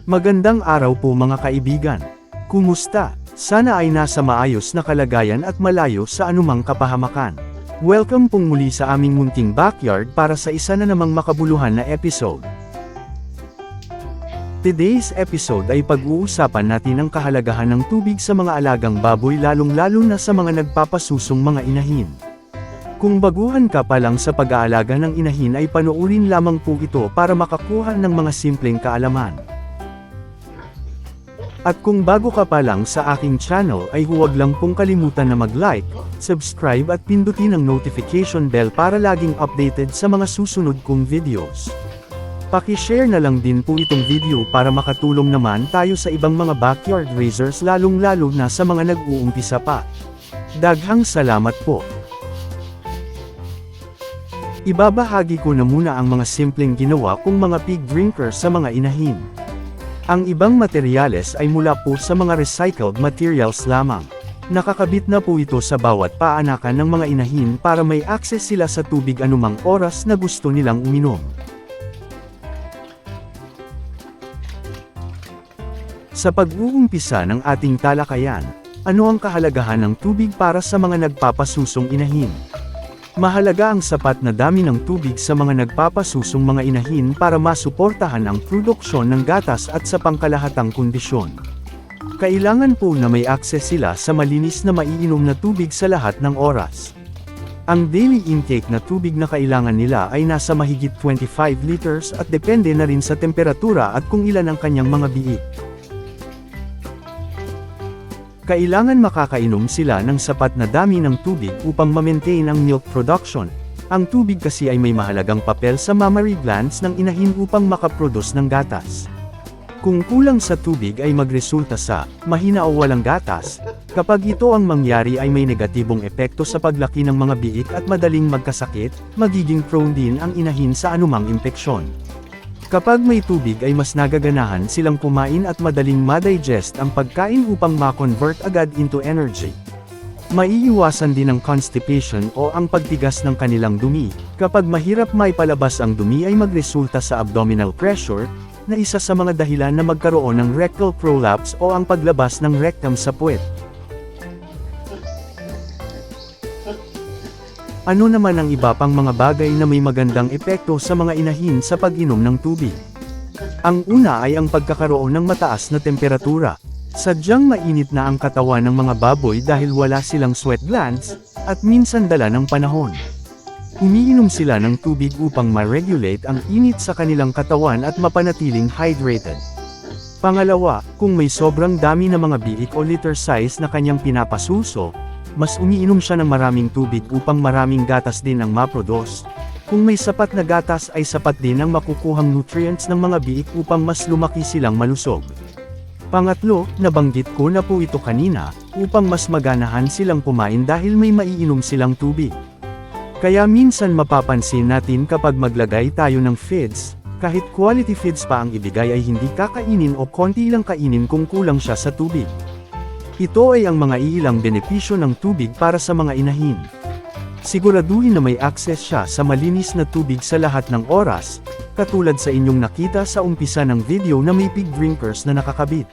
Magandang araw po mga kaibigan. Kumusta? Sana ay nasa maayos na kalagayan at malayo sa anumang kapahamakan. Welcome pong muli sa aming munting backyard para sa isa na namang makabuluhan na episode. Today's episode ay pag-uusapan natin ang kahalagahan ng tubig sa mga alagang baboy, lalong-lalo na sa mga nagpapasusong mga inahin. Kung baguhan ka pa lang sa pag-aalaga ng inahin ay panoorin lamang po ito para makakuha ng mga simpleng kaalaman. At kung bago ka pa lang sa aking channel ay huwag lang pong kalimutan na mag-like, subscribe at pindutin ang notification bell para laging updated sa mga susunod kong videos. Paki-share na lang din po itong video para makatulong naman tayo sa ibang mga backyard raisers, lalong-lalo na sa mga nag-uumpisa pa. Daghang salamat po. Ibabahagi ko na muna ang mga simpleng ginawa kong mga pig drinkers sa mga inahin. Ang ibang materyales ay mula po sa mga recycled materials lamang. Nakakabit na po ito sa bawat paanakan ng mga inahin para may access sila sa tubig anumang oras na gusto nilang uminom. Sa pag-uumpisa ng ating talakayan, ano ang kahalagahan ng tubig para sa mga nagpapasusong inahin? Mahalaga ang sapat na dami ng tubig sa mga nagpapasusong mga inahin para masuportahan ang produksyon ng gatas at sa pangkalahatang kondisyon. Kailangan po na may access sila sa malinis na maiinom na tubig sa lahat ng oras. Ang daily intake na tubig na kailangan nila ay nasa mahigit 25 liters at depende na rin sa temperatura at kung ilan ang kanyang mga biik. Kailangan makakainom sila ng sapat na dami ng tubig upang ma-maintain ang milk production. Ang tubig kasi ay may mahalagang papel sa mammary glands ng inahin upang makaproduce ng gatas. Kung kulang sa tubig ay magresulta sa mahina o walang gatas. Kapag ito ang mangyari ay may negatibong epekto sa paglaki ng mga biik at madaling magkasakit, magiging prone din ang inahin sa anumang impeksyon. Kapag may tubig ay mas nagaganahan silang kumain at madaling ma-digest ang pagkain upang ma-convert agad into energy. Maiiwasan din ang constipation o ang pagtigas ng kanilang dumi. Kapag mahirap maipalabas ang dumi ay magresulta sa abdominal pressure, na isa sa mga dahilan na magkaroon ng rectal prolapse o ang paglabas ng rectum sa puwet. Ano naman ang iba pang mga bagay na may magandang epekto sa mga inahin sa pag-inom ng tubig? Ang una ay ang pagkakaroon ng mataas na temperatura. Sadyang mainit na ang katawan ng mga baboy dahil wala silang sweat glands, at minsan dala ng panahon. Umiinom sila ng tubig upang ma-regulate ang init sa kanilang katawan at mapanatiling hydrated. Pangalawa, kung may sobrang dami na mga biik o liter size na kanyang pinapasuso, mas umiinom siya ng maraming tubig upang maraming gatas din ang maproduce. Kung may sapat na gatas ay sapat din ang makukuhang nutrients ng mga biik upang mas lumaki silang malusog. Pangatlo, nabanggit ko na po ito kanina, upang mas maganahan silang kumain dahil may maiinom silang tubig. Kaya minsan mapapansin natin kapag maglagay tayo ng feeds, kahit quality feeds pa ang ibigay ay hindi kakainin o konti lang kainin kung kulang siya sa tubig. Ito ay ang mga iilang benepisyo ng tubig para sa mga inahin. Siguraduhin na may access siya sa malinis na tubig sa lahat ng oras, katulad sa inyong nakita sa umpisa ng video na may pig drinkers na nakakabit.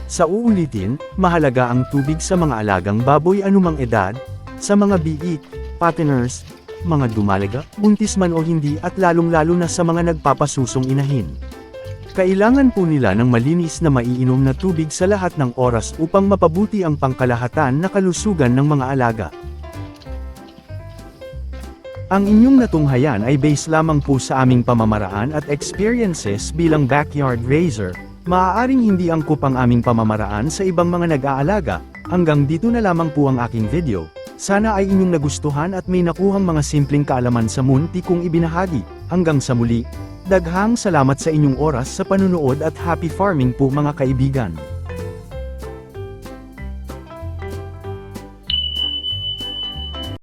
Sa uulitin, mahalaga ang tubig sa mga alagang baboy anumang edad, sa mga biik, fatteners, mga dumalaga, buntis man o hindi at lalong-lalo na sa mga nagpapasusong inahin. Kailangan po nila ng malinis na maiinom na tubig sa lahat ng oras upang mapabuti ang pangkalahatan na kalusugan ng mga alaga. Ang inyong natunghayan ay base lamang po sa aming pamamaraan at experiences bilang backyard raiser. Maaaring hindi angkop ang aming pamamaraan sa ibang mga nag-aalaga. Hanggang dito na lamang po ang aking video. Sana ay inyong nagustuhan at may nakuhang mga simpleng kaalaman sa munti kong ibinahagi. Hanggang sa muli. Daghang salamat sa inyong oras sa panunood at happy farming po mga kaibigan.